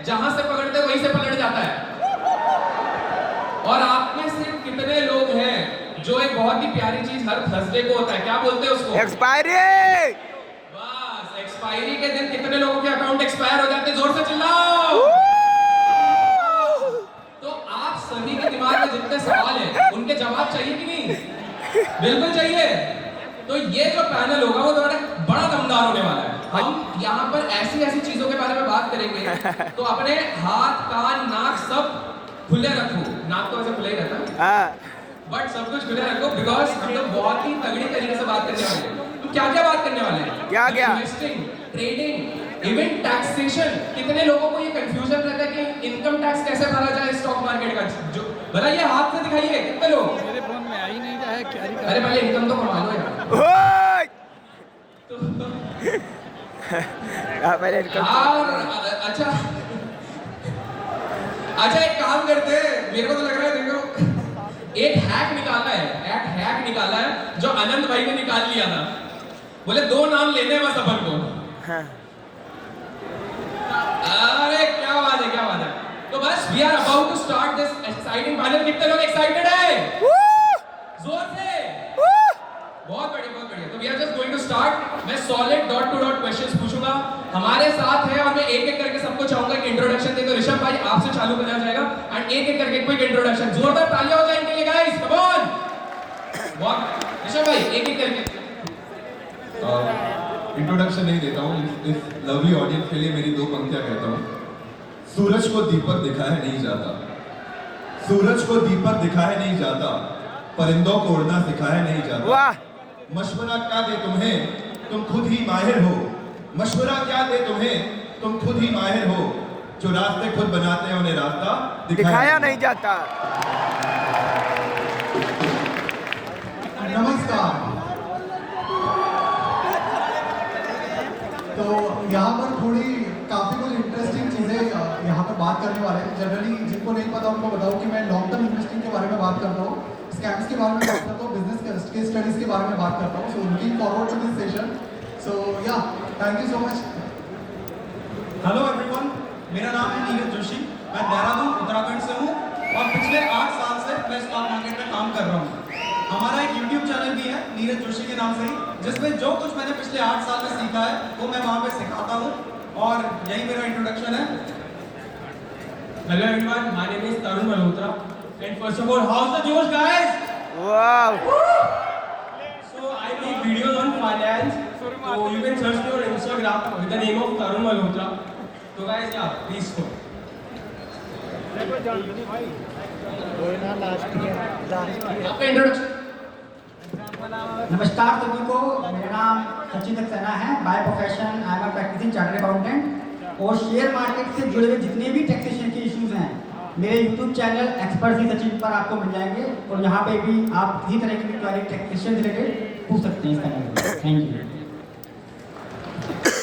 जहां से पकड़ते वहीं से पलट जाता है। और आप में से कितने लोग हैं जो एक बहुत ही प्यारी चीज हर थर्सडे को होता है, क्या बोलते हैं उसको? एक्सपायरी। बस एक्सपायरी के दिन कितने लोगों के अकाउंट एक्सपायर हो जाते हैं? जोर से चिल्लाओ। तो आप सभी के दिमाग में जितने सवाल हैं उनके जवाब चाहिए कि नहीं? बिल्कुल चाहिए। तो ये जो पैनल होगा वो थोड़ा बड़ा दमदार होने वाला है। हम यहाँ पर ऐसी ऐसी चीजों के बारे में बात करेंगे, तो अपने हाथ कान नाक सब खुले रखो। नाक तो वैसे खुले ही रहता है, बट सब कुछ खुले रखो, बिकॉज हम लोग बहुत ही तगड़ी तरीके से बात करने वाले हैं। तो क्या क्या बात करने वाले हैं? क्या क्या? Investing, trading, even taxation. कितने लोगों को ये कंफ्यूजन रहता है कि इनकम टैक्स कैसे भरा जाए स्टॉक मार्केट का? जो बताइए, हाथ से दिखाइए कितने लोग। मेरे फोन में आ ही नहीं रहा है, क्या ही अरे पहले इनकम तो कमा लो यार। पहले इनकम। यार अच्छा अच्छा, एक काम करते हैं, मेरे को तो लग रहा है, देखो एक हैक निकाला है जो आनंद भाई ने निकाल लिया था। बोले 2 नाम लेने हैं बस अपन को। अरे क्या बात है, क्या बात है। तो बस we are about to start this exciting panel. कितने लोग एक्साइटेड है? जोर से। बहुत बढ़िया, बहुत बढ़िया। तो we are just going to start. मैं solid dot to dot questions पूछूंगा, हमारे साथ है, और मैं एक एक करके सबको चाहूंगा कि इंट्रोडक्शन दे। तो ऋषभ भाई आपसे चालू करना जाएगा एंड एक एक करके क्विक इंट्रोडक्शन। जोरदार तालियां हो जाए इनके लिए गाइस, कम ऑन। बहुत ऋषभ भाई एक एक करके। इंट्रोडक्शन नहीं देता हूँ, इस लवली ऑडियंस के लिए मेरी 2 पंक्तियां कहता हूँ। सूरज को दीपक दिखाया नहीं जाता, सूरज को दीपक दिखाया नहीं जाता, परिंदों को उड़ना सिखाया नहीं जाता। वाह। मशवरा क्या दे तुम्हें, तुम खुद ही माहिर हो। मशवरा क्या दे तुम्हें, तुम खुद ही माहिर हो। जो रास्ते खुद बनाते हैं उन्हें रास्ता दिखाया नहीं जाता। नमस्कार। तो यहाँ पर काफी कुछ इंटरेस्टिंग चीजें यहाँ पर बात करने वाले हैं। जनरली जिनको नहीं पता उनको बताऊँ कि मैं लॉन्ग टर्म इन्वेस्टिंग के बारे में बात करता हूँ, स्कैम्स के बारे में बात करता हूँ, बिजनेस केस स्टडीज के बारे में बात करता हूँ। So looking forward to this session. So yeah thank you so much. Hello everyone, मेरा नाम है नीरज जोशी। मैं देहरादून उत्तराखंड से हूँ और पिछले 8 साल से मैं स्टॉक मार्केट में काम कर रहा हूँ। हमारा एक यूट्यूब चैनल भी है नीरज जोशी के नाम से ही, जिसमें जो कुछ मैंने पिछले 8 साल में सीखा है वो मैं वहाँ पे सिखाता हूँ, और यही मेरा इंट्रोडक्शन है। Hello everyone, my name is Tarun Malhotra and first of all how is the जोश गाइस? वाह। So I make videos on finance, so you can search me on Instagram with the name of Tarun Malhotra. So guys, yeah, please go. आपका introduction. नमस्कार सभी को, मेरा नाम सचिन सक्सेना है। By profession I am a practising chartered accountant, और share market से जुड़े हुए जितने भी टैक्सेशन के इश्यूज हैं मेरे यूट्यूब चैनल एक्सपर्ट सी सचिन पर आपको मिल जाएंगे, और यहाँ पे भी आप किसी तरह की क्वेरी टैक्सेशन रिलेटेड पूछ सकते हैं इसका नाम। Thank you.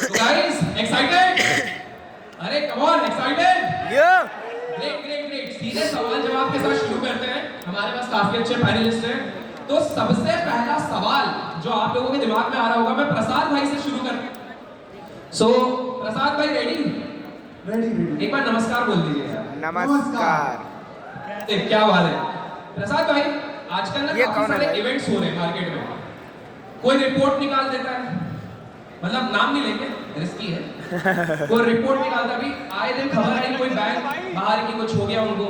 So guys, excited? अरे come on, excited? Yeah. Great, great, great. सीधे सवाल जवाब के साथ शुरू करते हैं। हमारे पास काफी अच्छे पैनलिस्ट हैं। तो सबसे पहला सवाल जो आप लोगों के दिमाग में आ रहा होगा, मैं प्रसाद भाई से शुरू करता हूं। So प्रसाद भाई रेडी? रेडी। एक बार नमस्कार बोल दीजिए यार। नमस्कार। क्या बात है प्रसाद भाई, आजकल ना ये काफी कौन है सारे भाई? इवेंट्स हो रहे हैं मार्केट में। कोई रिपोर्ट निकाल देता है, मतलब नाम नहीं लेंगे, रिस्की है। कोई रिपोर्ट निकालता भी, आए दिन खबर आई कोई बैंक बाहर की कुछ हो गया उनको,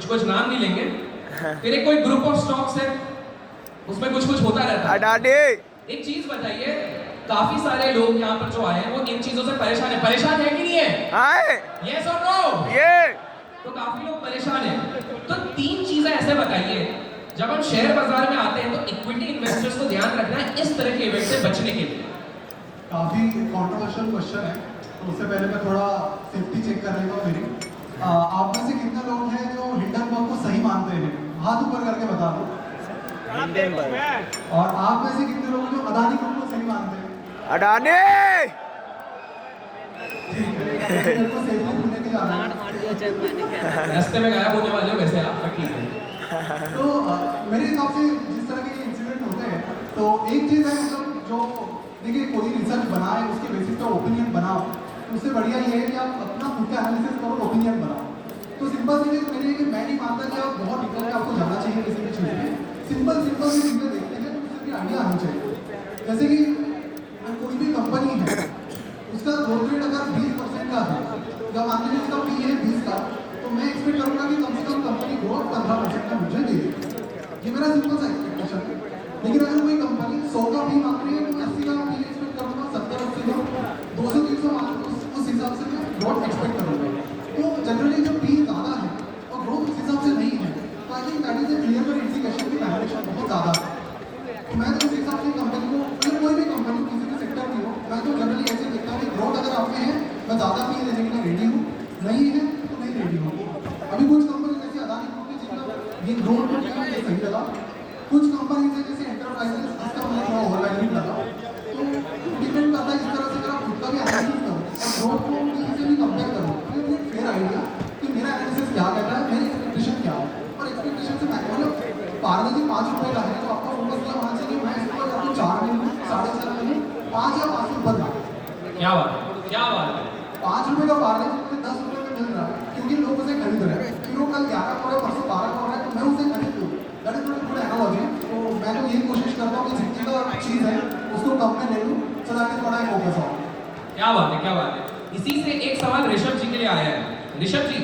कुछ नाम नहीं लेंगे। फिर एक कोई ग्रुप ऑफ स्टॉक्स है, उसमें कुछ होता रहता है। अडाडे। एक चीज बताइए, काफी सारे लोग यहाँ पर जो आए हैं वो इन चीजों से परेशान है कि नहीं है? हाय। यस और नो? ये। तो काफी लोग परेशान हैं। तो 3 चीजें ऐसे बताइए, जब हम शेयर बाजार में आते हैं तो इक्विटी इन्वेस्टर्स को ध्यान रखना है इस तरह के इवेंट से बचने के लिए। काफी कंट्रोवर्शियल क्वेश्चन है, तो उससे पहले मैं थोड़ा सेफ्टी चेक कर लेता हूँ मेरी। आप में से कितने लोग हैं जो हिंडनबर्ग को सही मानते हैं? हाथ ऊपर करके बता दो। और आप में से कितने लोग जो अदानी ग्रुप को सही मानते हैं? अडानी। मेरे को सेफ्टी पूछने के लिए आना है। रास्ते में गायब होने वाले हो वैसे आप, ठीक है। तो मेरे हिसाब से जिस तरह के इंसिडेंट होते हैं, तो एक चीज़ है मतलब जो देखिए कोई रिसर्च बनाए उसके बेसिस पे ओपिनियन बनाओ, तो उससे बढ़िया ये है कि आप अपना खुद का एनालिसिस करो, ओपिनियन बनाओ। तो सिंपल सी चीज़ मेरी है कि मैं नहीं मानता कि आप बहुत डिटेल में आपको जाना चाहिए किसी भी चीज़ में। सिंपल सी चीज़ें देखते हैं, उससे भी आइडिया आनी चाहिए। जैसे कि कोई भी कंपनी है, उसका ग्रोथ रेट अगर 20% का है, या मान लीजिए उसका पी है 20 का, तो मैं एक्सपेक्ट करूँगा कि कम से कम कंपनी ग्रोथ 15% का मुझे दे। ये मेरा सिंपल सा एक्सपेक्टेशन है। लेकिन अगर कोई कंपनी 100 का पी मांग रही है तो 80 का पी एक्सपेक्ट करूँगा, 70-80 का, 200-300 मांग रही है, उस हिसाब से मैं ग्रोथ एक्सपेक्ट करूँगा। तो जनरली जो पी ज़्यादा है और ग्रोथ उस हिसाब से नहीं है, तो I think that is a clear cut indication कि वैल्यूएशन बहुत ज़्यादा है। तो मैं तो उस हिसाब से कंपनी को, मतलब कोई भी कंपनी किसी भी सेक्टर की हो, मैं तो जनरली ऐसे देखता हूँ कि ग्रोथ अगर आप में है, मैं ज़्यादा पी लेने के लिए रेडी हूँ, नहीं है तो नहीं रेडी हूँ। अभी कुछ कंपनी जैसे अदानी ग्रुप है जिनका ये ग्रोथ मुझे सही लगा, कुछ कंपनी है जैसे एंटरप्राइजेस, इसका मुझे थोड़ा ओवरवैल्यूड लगा। तो डिपेंड करता है इस तरह से, अगर आप खुद का भी एनालिसिस करो और ग्रोथ को किसी से भी कंपेयर करो, तो ये एक फेयर आइडिया कि मेरा एनालिसिस क्या कहता है, मेरी एक्सपेक्टेशन क्या है, और एक्सपेक्टेशन से मैं मतलब पार्ले जी 5 रुपये का है तो आपका फोकस क्या होना चाहिए कि मैं इसको या तो 4 में लूँ, 4.5 में लूँ, 5 या 5 से ऊपर ना। क्या बात है, क्या बात है। 5 रुपये का पार्ले जी 10 रुपये में मिल रहा है क्योंकि लोग उसे खरीद रहे हैं। कि लोग कल 11 का हो रहा है, परसों 12 का हो रहा है, तो मैं उसे खरीद लूँ। That is not good analogy. तो मैं तो यही कोशिश करता हूँ कि जितनी का चीज़ है उसको कम में ले लूँ, so that is what I focus on. क्या बात है, क्या बात है। इसी से एक सवाल ऋषभ जी के लिए आया है। ऋषभ जी,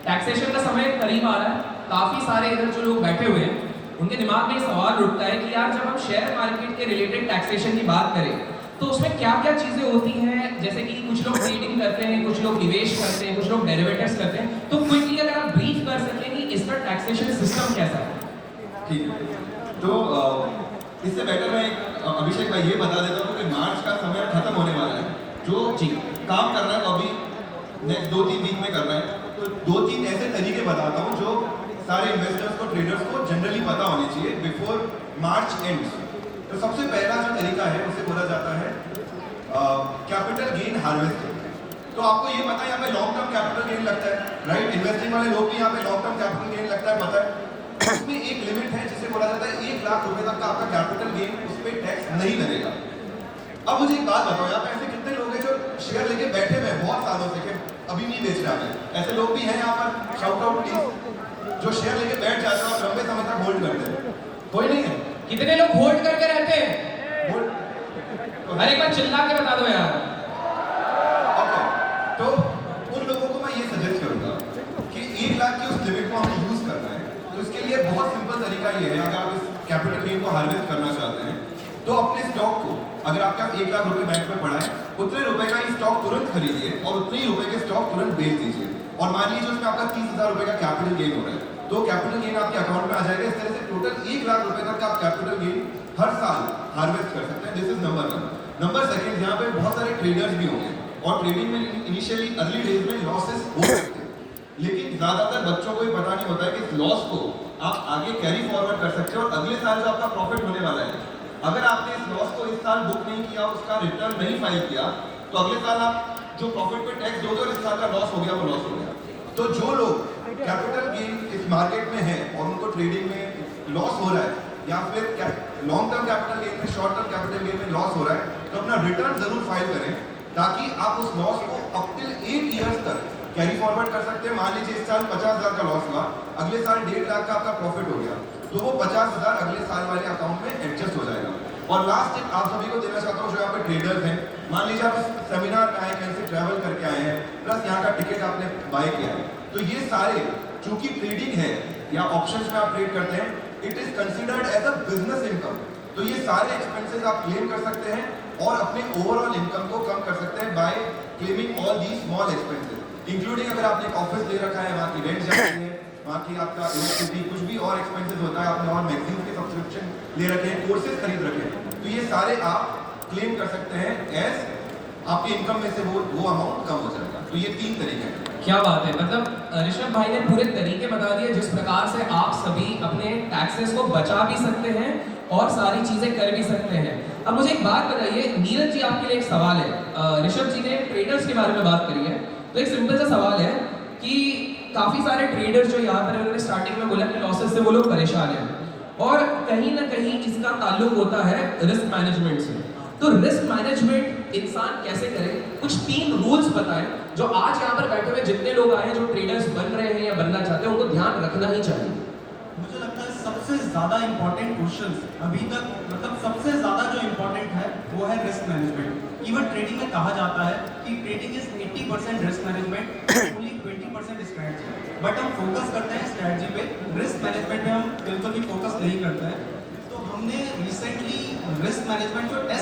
टैक्सेशन का समय करीब आ रहा है, काफी सारे इधर जो लोग बैठे हुए हैं उनके दिमाग में सवाल उठता है कि यार जब हम शेयर मार्केट के रिलेटेड टैक्सेशन की बात करें तो उसमें क्या क्या चीजें होती हैं, जैसे कि कुछ लोग ट्रेडिंग करते हैं, कुछ लोग निवेश करते हैं, कुछ लोग डेरिवेटिव्स करते हैं, तो क्विकली अगर आप ब्रीफ कर सकें कि इसका टैक्सेशन सिस्टम कैसा है। ठीक है, तो इससे बेटर मैं अभिषेक भाई ये बता देता हूँ कि मार्च का समय खत्म होने वाला है। जो जी काम कर रहा है वो अभी नेक्स्ट 2-3 वीक में कर रहा है, तो 2-3 ऐसे तरीके बताता हूँ जो सारे इन्वेस्टर्स को, ट्रेडर्स को जनरली पता होने चाहिए बिफोर मार्च एंड्स। तो सबसे पहला जो तरीका है उसे बोला जाता है कैपिटल गेन हार्वेस्टिंग। तो आपको ये पता है यहाँ पे लॉन्ग टर्म कैपिटल गेन लगता है, राइट? इन्वेस्टिंग वाले लोग भी यहाँ पे लॉन्ग टर्म कैपिटल गेन लगता है, पता है। उसमें एक लिमिट है जिसे बोला जाता है 1 लाख रुपए तक का आपका कैपिटल गेन, उस पर टैक्स नहीं लगेगा। अब मुझे एक बात बताओ, यहाँ पे ऐसे कितने लोग हैं जो शेयर लेके बैठे हुए हैं बहुत सालों से कि अभी नहीं बेच रहा है? ऐसे लोग भी हैं यहाँ पर, शाउट आउट प्लीज, जो शेयर लेके बैठ जाते हैं और लंबे समय तक होल्ड करते हैं। कोई नहीं है? कितने लोग होल्ड करके रहते हैं? होल्ड। अरे एक बार चिल्ला के बता दो यार। ओके, तो उन लोगों को मैं ये सजेस्ट करूंगा कि 1 लाख की उस लिमिट को हमें यूज करना है। तो इसके लिए बहुत सिंपल तरीका ये है, अगर आप इस कैपिटल गेन को हार्वेस्ट करना चाहते हैं तो अपने स्टॉक को, अगर आपके पास 1 लाख रुपए बैंक में पड़ा है, उतने रुपए का ही स्टॉक तुरंत खरीदिए और उतने ही रुपए के स्टॉक तुरंत बेच दीजिए। और मान लीजिए उसमें आपका 30,000 रुपए का कैपिटल गेन हो रहा है, तो कैपिटल गेन आपके अकाउंट में आ जाएगा। इस तरह से टोटल 1 लाख रुपए तक का आप कैपिटल गेन हर साल हार्वेस्ट कर सकते हैं। This is number 1। नंबर 2, यहाँ पे बहुत सारे ट्रेडर्स भी होंगे और ट्रेडिंग में इनिशियली अर्ली डेज में लॉसेस हो सकते हैं, लेकिन ज्यादातर बच्चों को भी पता नहीं होता है कि इस लॉस को आप आगे कैरी फॉरवर्ड कर सकते हो और अगले साल जो आपका प्रॉफिट होने वाला है, अगर आपने इस लॉस को इस साल बुक नहीं किया, उसका रिटर्न नहीं फाइल किया, तो अगले साल आप जो प्रॉफिट पे टैक्स दोगे और इस साल का लॉस हो गया, वो लॉस हो गया। तो जो लोग कैपिटल गेन इस मार्केट में है और उनको ट्रेडिंग में लॉस हो रहा है या फिर लॉन्ग टर्म कैपिटल गेन में, शॉर्ट टर्म कैपिटल गेन में लॉस हो रहा है, तो अपना रिटर्न जरूर फाइल करें ताकि आप उस लॉस को अप टिल 8 इयर्स तक कैरी फॉरवर्ड कर सकते हैं। मान लीजिए इस साल 50,000 का लॉस हुआ, अगले साल 1.5 लाख का आपका प्रॉफिट हो गया, तो वो 50,000 अगले साल वाले अकाउंट में एडजस्ट हो जाएगा। और लास्ट टिप आप सभी को देना चाहता हूँ जो यहाँ पे ट्रेडर्स हैं, मान लीजिए आप इस सेमिनार में आए, कहीं से ट्रैवल करके आए हैं, प्लस यहाँ का टिकट आपने बाय किया है, तो ये सारे चूंकि ट्रेडिंग है या ऑप्शंस में आप ट्रेड करते हैं, it is considered as a business income. तो ये सारे एक्सपेंसेस आप क्लेम कर सकते हैं और अपने ओवरऑल इनकम को कम कर सकते हैं by claiming all the small expenses, including अगर आपने एक ऑफिस ले रखा है, वहाँ की रेंट जाती है, वहाँ की आपका इलेक्ट्रिसिटी, कुछ भी और एक्सपेंसेस होता है, आपने और मैगजीन के सब्सक्रिप्शन ले रखे हैं, कोर्सेज खरीद रखे हैं, तो ये सारे आप क्लेम कर सकते हैं एज आपके इनकम में से वो अमाउंट कम हो जाएगा। तो ये 3 तरीके हैं। क्या बात है, मतलब ऋषभ भाई ने पूरे तरीके बता दिए जिस प्रकार से आप सभी अपने टैक्सेस को बचा भी सकते हैं और सारी चीजें कर भी सकते हैं। अब मुझे एक बात बताइए, नीरज जी आपके लिए एक सवाल है। ऋषभ जी ने ट्रेडर्स के बारे में बात करी है, तो एक सिंपल सा सवाल है कि काफी सारे ट्रेडर्स जो यहाँ पर उन्होंने स्टार्टिंग में बोला कि लॉसेस से वो लोग परेशान हैं और कहीं ना कहीं इसका ताल्लुक होता है रिस्क मैनेजमेंट से। तो रिस्क मैनेजमेंट इंसान कैसे करे, कुछ 3 रूल्स बताएं जो आज यहाँ पर बैठे हुए जितने लोग आए हैं जो ट्रेडर्स बन रहे हैं या बनना चाहते हैं उनको ध्यान रखना ही चाहिए। मुझे लगता है सबसे ज़्यादा इम्पोर्टेंट क्वेश्चंस अभी तक, मतलब सबसे ज़्यादा जो इम्पोर्टेंट है वो है रिस्क मैनेजमेंट। इवन ट्रेडिंग में कहा जाता है कि trading is 80% risk management, only 20% strategy. But हम फोकस करते हैं स्ट्रैटेजी पे, रिस्क मैनेजमेंट पे हम बिल्कुल भी फोकस नहीं करते हैं। तो हमने रिसेंटली रिस्क मैनेजमेंट जो टेस्ट